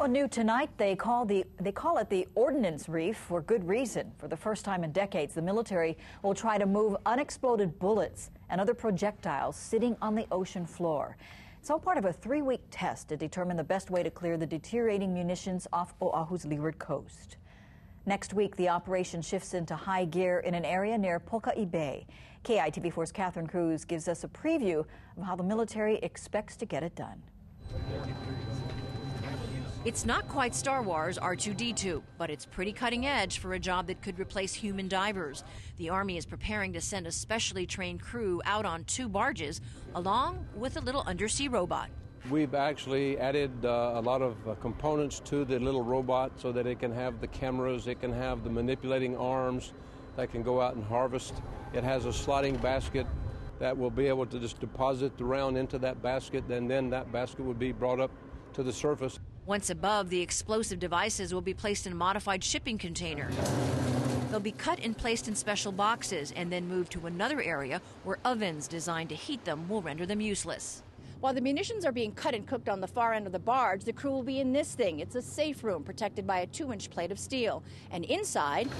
Well, new tonight, they call it the Ordinance Reef for good reason. For the first time in decades, the military will try to move unexploded bullets and other projectiles sitting on the ocean floor. It's all part of a 3-week test to determine the best way to clear the deteriorating munitions off Oahu's leeward coast. Next week, the operation shifts into high gear in an area near Poca'i Bay. KITV4's Catherine CRUZ gives us a preview of how the military expects to get it done. It's not quite Star Wars R2-D2, but it's pretty cutting edge for a job that could replace human divers. The Army is preparing to send a specially trained crew out on 2 barges, along with a little undersea robot. We've actually added a lot of components to the little robot so that it can have the cameras, it can have the manipulating arms that can go out and harvest. It has a sliding basket that will be able to just deposit the round into that basket, and then that basket would be brought up to the surface. Once above, the explosive devices will be placed in a modified shipping container. They'll be cut and placed in special boxes and then moved to another area where ovens designed to heat them will render them useless. While the munitions are being cut and cooked on the far end of the barge, the crew will be in this thing. It's a safe room protected by a 2-inch plate of steel. And inside,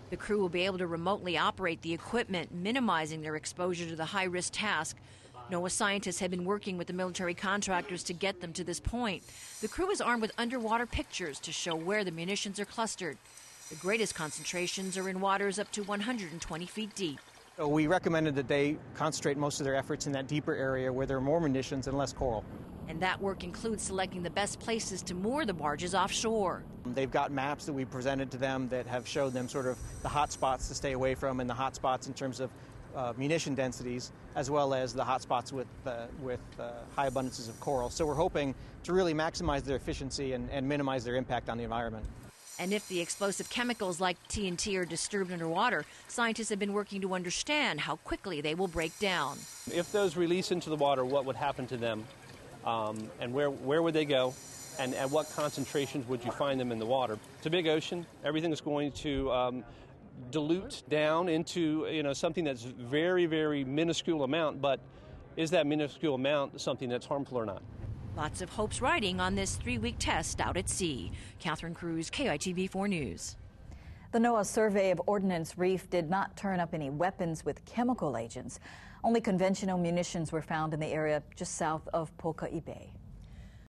the crew will be able to remotely operate the equipment, minimizing their exposure to the high-risk task. NOAA scientists have been working with the military contractors to get them to this point. The crew is armed with underwater pictures to show where the munitions are clustered. The greatest concentrations are in waters up to 120 feet deep. So we recommended that they concentrate most of their efforts in that deeper area where there are more munitions and less coral. And that work includes selecting the best places to moor the barges offshore. They've got maps that we presented to them that have showed them sort of the hot spots to stay away from and the hot spots in terms of munition densities, as well as the hot spots with high abundances of coral. So we're hoping to really maximize their efficiency and minimize their impact on the environment. And if the explosive chemicals like TNT are disturbed underwater, scientists have been working to understand how quickly they will break down. If those release into the water, what would happen to them? And where would they go? And at what concentrations would you find them in the water? It's a big ocean. Everything is going to dilute down into something that's very, very minuscule amount. But is that minuscule amount something that's harmful or not? Lots of hopes riding on this 3-week test out at sea. Catherine CRUZ, KITV4 News. The NOAA survey of Ordinance Reef did not turn up any weapons with chemical agents. Only conventional munitions were found in the area just south of Poca'i Bay.